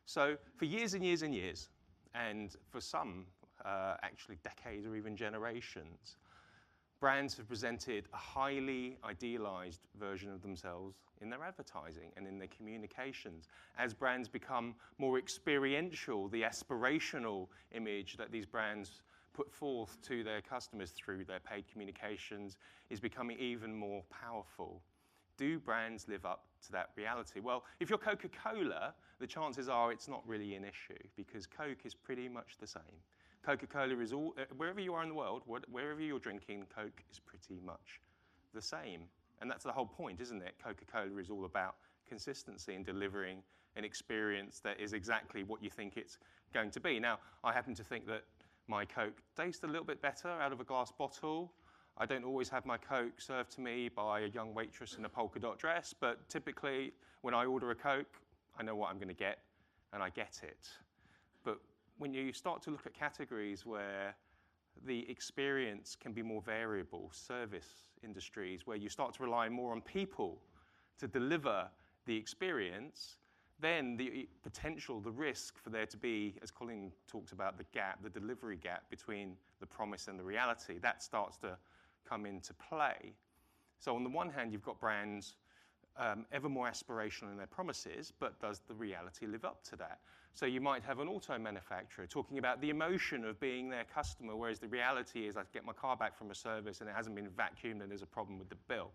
So for years and years and years, and for some actually decades or even generations, brands have presented a highly idealized version of themselves in their advertising and in their communications. As brands become more experiential, the aspirational image that these brands put forth to their customers through their paid communications is becoming even more powerful. Do brands live up to that reality? Well, if you're Coca-Cola, the chances are it's not really an issue because Coke is pretty much the same. Coca-Cola is all, wherever you are in the world, wherever you're drinking, Coke is pretty much the same. And that's the whole point, isn't it? Coca-Cola is all about consistency and delivering an experience that is exactly what you think it's going to be. Now, I happen to think that my Coke tastes a little bit better out of a glass bottle. I don't always have my Coke served to me by a young waitress in a polka dot dress, but typically when I order a Coke, I know what I'm going to get, and I get it. But when you start to look at categories where the experience can be more variable, service industries, where you start to rely more on people to deliver the experience, then the potential, the risk for there to be, as Colin talked about, the gap, the delivery gap between the promise and the reality, that starts to come into play. So on the one hand, you've got brands ever more aspirational in their promises, but does the reality live up to that? So you might have an auto manufacturer talking about the emotion of being their customer, whereas the reality is I get my car back from a service and it hasn't been vacuumed and there's a problem with the bill.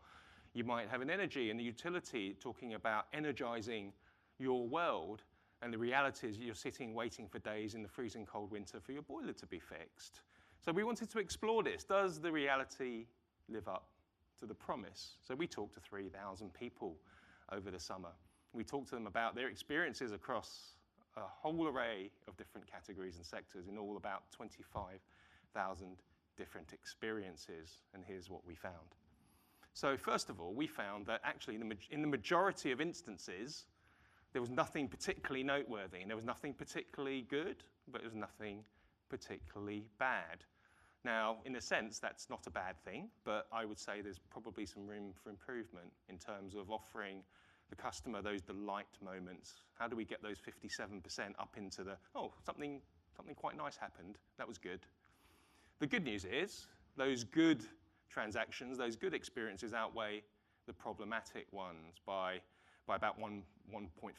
You might have an energy and the utility talking about energizing your world, and the reality is you're sitting waiting for days in the freezing cold winter for your boiler to be fixed. So we wanted to explore this. Does the reality live up to the promise? So we talked to 3,000 people over the summer. We talked to them about their experiences across a whole array of different categories and sectors in all about 25,000 different experiences, and here's what we found. So first of all, we found that actually in the majority of instances, there was nothing particularly noteworthy, and there was nothing particularly good, but there was nothing particularly bad. Now, in a sense, that's not a bad thing, but I would say there's probably some room for improvement in terms of offering the customer those delight moments. How do we get those 57% up into the, oh, something quite nice happened, that was good. The good news is those good transactions, those good experiences outweigh the problematic ones by about 1.5.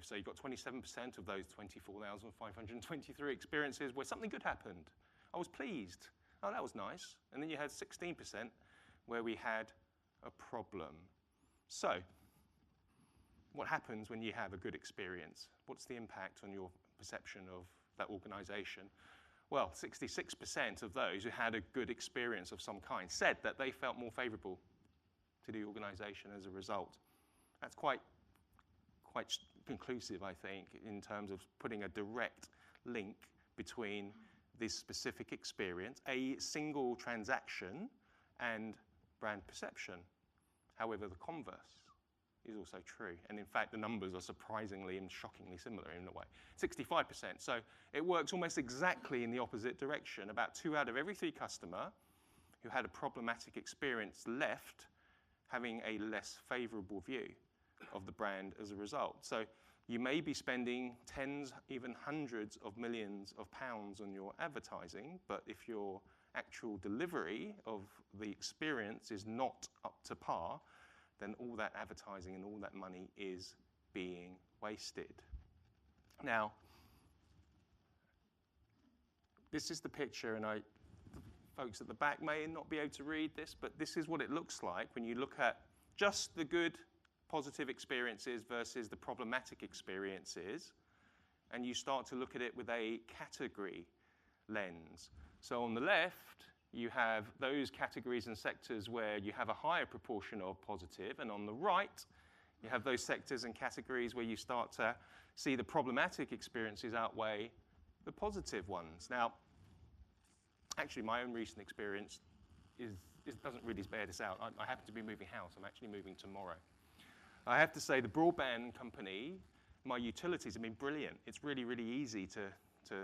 So you've got 27% of those 24,523 experiences where something good happened. I was pleased. Oh, that was nice. And then you had 16% where we had a problem. So what happens when you have a good experience? What's the impact on your perception of that organization? Well, 66% of those who had a good experience of some kind said that they felt more favorable to the organization as a result. That's quite conclusive, I think, in terms of putting a direct link between this specific experience, a single transaction, and brand perception. However, the converse is also true. And in fact, the numbers are surprisingly and shockingly similar in a way. 65%. So it works almost exactly in the opposite direction. About 2 out of every 3 customers who had a problematic experience left having a less favorable view of the brand as a result. So you may be spending tens, even hundreds of millions of pounds on your advertising, but if your actual delivery of the experience is not up to par, then all that advertising and all that money is being wasted. Now, this is the picture, and the folks at the back may not be able to read this, but this is what it looks like when you look at just the good, positive experiences versus the problematic experiences, and you start to look at it with a category lens. So on the left, you have those categories and sectors where you have a higher proportion of positive, and on the right, you have those sectors and categories where you start to see the problematic experiences outweigh the positive ones. Now, actually, my own recent experience doesn't really bear this out. I happen to be moving house. I'm actually moving tomorrow. I have to say the broadband company, my utilities have been brilliant. It's really, really easy to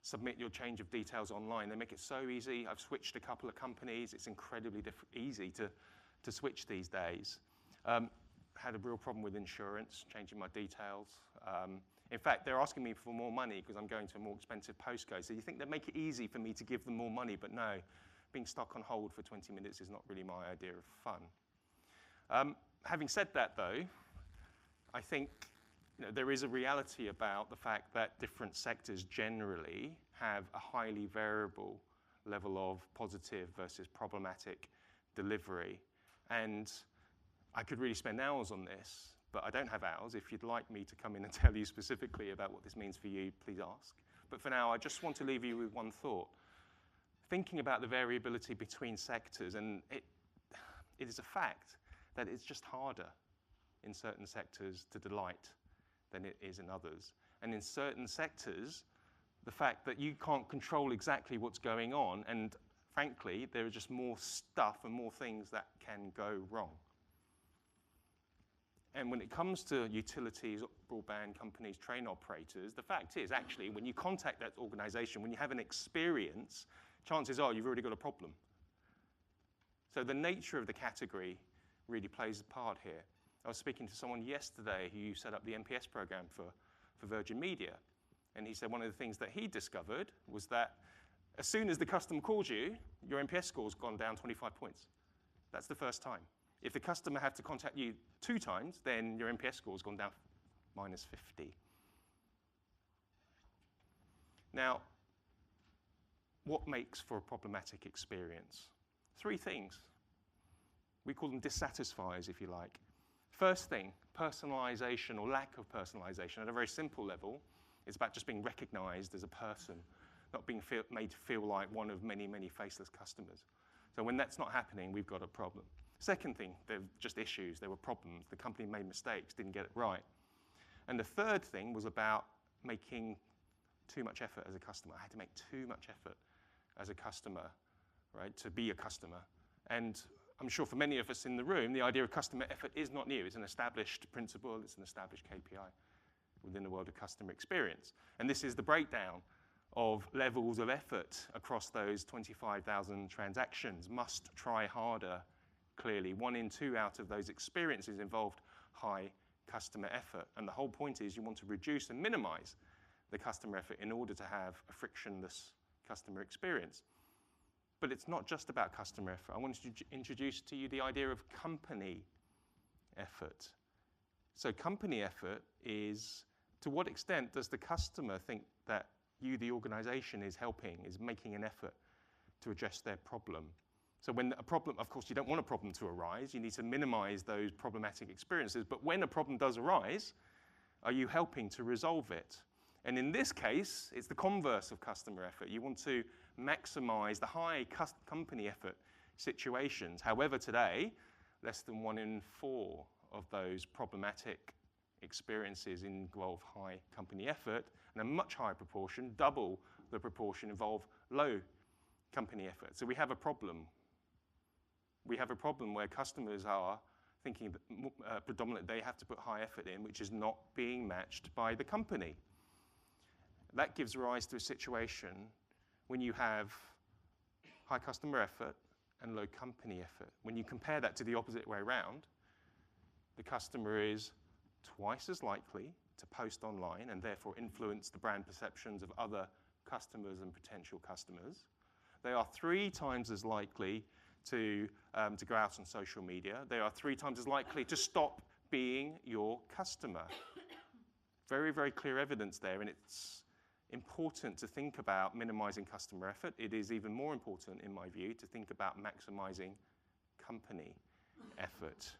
submit your change of details online. They make it so easy. I've switched a couple of companies. It's incredibly easy to switch these days. Had a real problem with insurance, changing my details. In fact, they're asking me for more money because I'm going to a more expensive postcode. So you think they'd make it easy for me to give them more money, but no, being stuck on hold for 20 minutes is not really my idea of fun. Having said that, though, I think there is a reality about the fact that different sectors generally have a highly variable level of positive versus problematic delivery. And I could really spend hours on this, but I don't have hours. If you'd like me to come in and tell you specifically about what this means for you, please ask. But for now, I just want to leave you with one thought. Thinking about the variability between sectors, and it is a fact that it's just harder in certain sectors to delight than it is in others. And in certain sectors, the fact that you can't control exactly what's going on, and frankly, there are just more stuff and more things that can go wrong. And when it comes to utilities, broadband companies, train operators, the fact is actually when you contact that organization, when you have an experience, chances are you've already got a problem. So the nature of the category really plays a part here. I was speaking to someone yesterday who set up the NPS program for Virgin Media. And he said one of the things that he discovered was that as soon as the customer calls you, your NPS score's gone down 25 points. That's the first time. If the customer had to contact you 2 times, then your NPS score's gone down minus 50. Now, what makes for a problematic experience? 3 things. We call them dissatisfiers, if you like. First thing, personalization or lack of personalization. At a very simple level, it's about just being recognized as a person, not being made to feel like one of many, many faceless customers. So when that's not happening, we've got a problem. Second thing, they're just issues. There were problems. The company made mistakes, didn't get it right. And the third thing was about making too much effort as a customer. I had to make too much effort as a customer, right, to be a customer. And I'm sure for many of us in the room, the idea of customer effort is not new. It's an established principle. It's an established KPI within the world of customer experience. And this is the breakdown of levels of effort across those 25,000 transactions. Must try harder, clearly. 1 in 2 out of those experiences involved high customer effort. And the whole point is you want to reduce and minimize the customer effort in order to have a frictionless customer experience. But it's not just about customer effort. I wanted to introduce to you the idea of company effort. So company effort is, to what extent does the customer think that you, the organization, is helping, is making an effort to address their problem? So when a problem, of course, you don't want a problem to arise. You need to minimize those problematic experiences. But when a problem does arise, are you helping to resolve it? And in this case, it's the converse of customer effort. You want to maximize the high company effort situations. However, today, less than 1 in 4 of those problematic experiences involve high company effort, and a much higher proportion, double the proportion, involve low company effort. So we have a problem. We have a problem where customers are thinking that predominantly they have to put high effort in, which is not being matched by the company. That gives rise to a situation when you have high customer effort and low company effort. When you compare that to the opposite way around, the customer is twice as likely to post online and therefore influence the brand perceptions of other customers and potential customers. They are 3 times as likely to go out on social media. They are 3 times as likely to stop being your customer. Very, very clear evidence there, and it's important to think about minimizing customer effort. It is even more important, in my view, to think about maximizing company effort.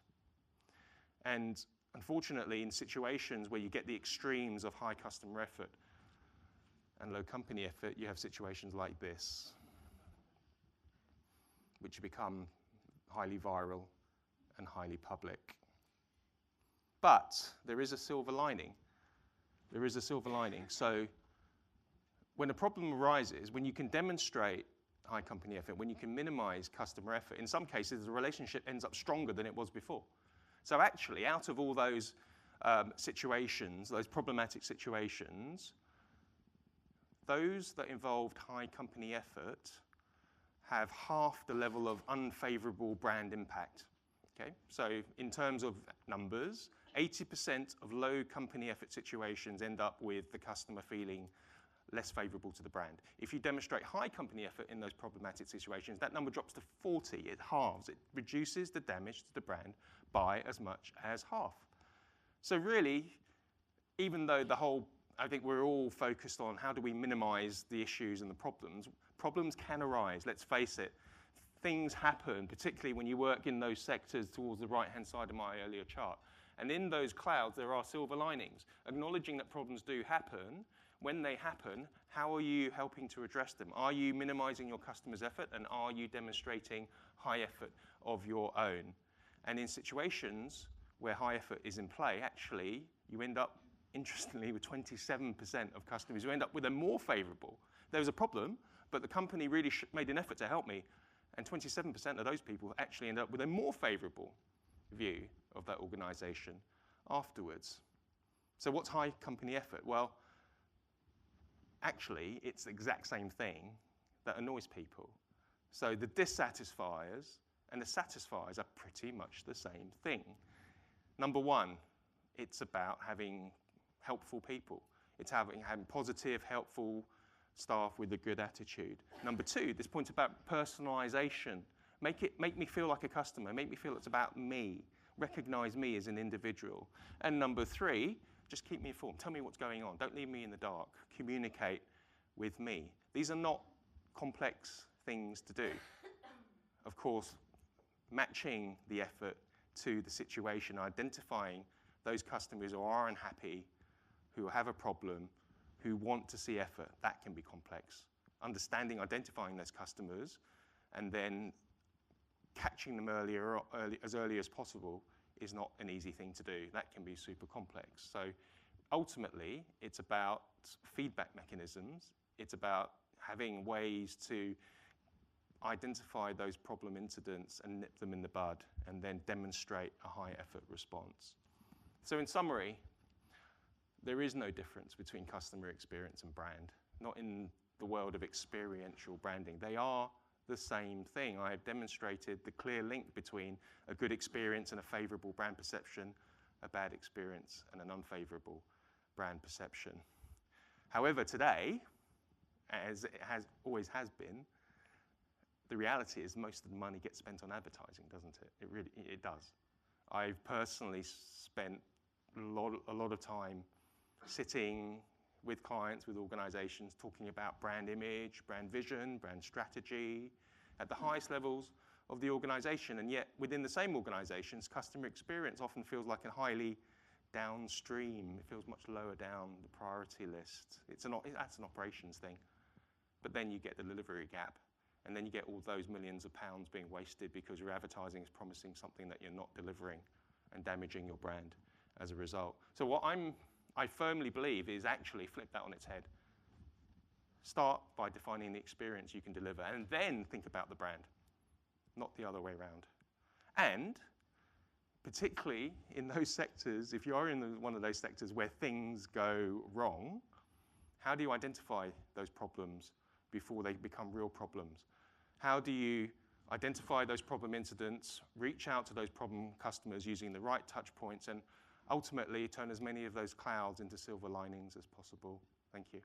And unfortunately, in situations where you get the extremes of high customer effort and low company effort, you have situations like this, which become highly viral and highly public. But there is a silver lining. There is a silver lining. So when a problem arises, when you can demonstrate high company effort, when you can minimize customer effort, in some cases, the relationship ends up stronger than it was before. So actually, out of all those situations, those problematic situations, those that involved high company effort have half the level of unfavorable brand impact Okay? So in terms of numbers, 80% of low company effort situations end up with the customer feeling less favorable to the brand. If you demonstrate high company effort in those problematic situations, that number drops to 40. It halves. It reduces the damage to the brand by as much as half. So really, even though I think we're all focused on how do we minimize the issues and the problems can arise, let's face it. Things happen, particularly when you work in those sectors towards the right-hand side of my earlier chart. And in those clouds, there are silver linings. Acknowledging that problems do happen, when they happen, how are you helping to address them? Are you minimizing your customer's effort, and are you demonstrating high effort of your own? And in situations where high effort is in play, actually, you end up, interestingly, with 27% of customers who end up with a more favorable. There was a problem, but the company really made an effort to help me. And 27% of those people actually end up with a more favorable view of that organization afterwards. So what's high company effort? Well, actually, it's the exact same thing that annoys people. So the dissatisfiers and the satisfiers are pretty much the same thing. Number one, it's about having helpful people. It's having positive, helpful staff with a good attitude. Number two, this point about personalization. Make me feel like a customer. Make me feel it's about me. Recognize me as an individual. And number three, just keep me informed. Tell me what's going on. Don't leave me in the dark. Communicate with me. These are not complex things to do. Of course, matching the effort to the situation, identifying those customers who are unhappy, who have a problem, who want to see effort, that can be complex. Understanding, identifying those customers, and then catching them as early as possible is not an easy thing to do. That can be super complex. So ultimately, it's about feedback mechanisms. It's about having ways to identify those problem incidents and nip them in the bud, and then demonstrate a high effort response. So in summary, there is no difference between customer experience and brand, not in the world of experiential branding. They are the same thing. I have demonstrated the clear link between a good experience and a favorable brand perception, a bad experience and an unfavorable brand perception. However, today, as it always has been, the reality is most of the money gets spent on advertising, doesn't it? It does. I've personally spent a lot of time sitting with clients, with organizations, talking about brand image, brand vision, brand strategy, at the highest levels of the organization. And yet, within the same organizations, customer experience often feels like a highly downstream. It feels much lower down the priority list. That's an operations thing. But then you get the delivery gap. And then you get all those millions of pounds being wasted because your advertising is promising something that you're not delivering and damaging your brand as a result. So what I firmly believe is actually flip that on its head. Start by defining the experience you can deliver, and then think about the brand, not the other way around. And particularly in those sectors, if you are in one of those sectors where things go wrong, how do you identify those problems before they become real problems? How do you identify those problem incidents, reach out to those problem customers using the right touch points, and ultimately turn as many of those clouds into silver linings as possible? Thank you.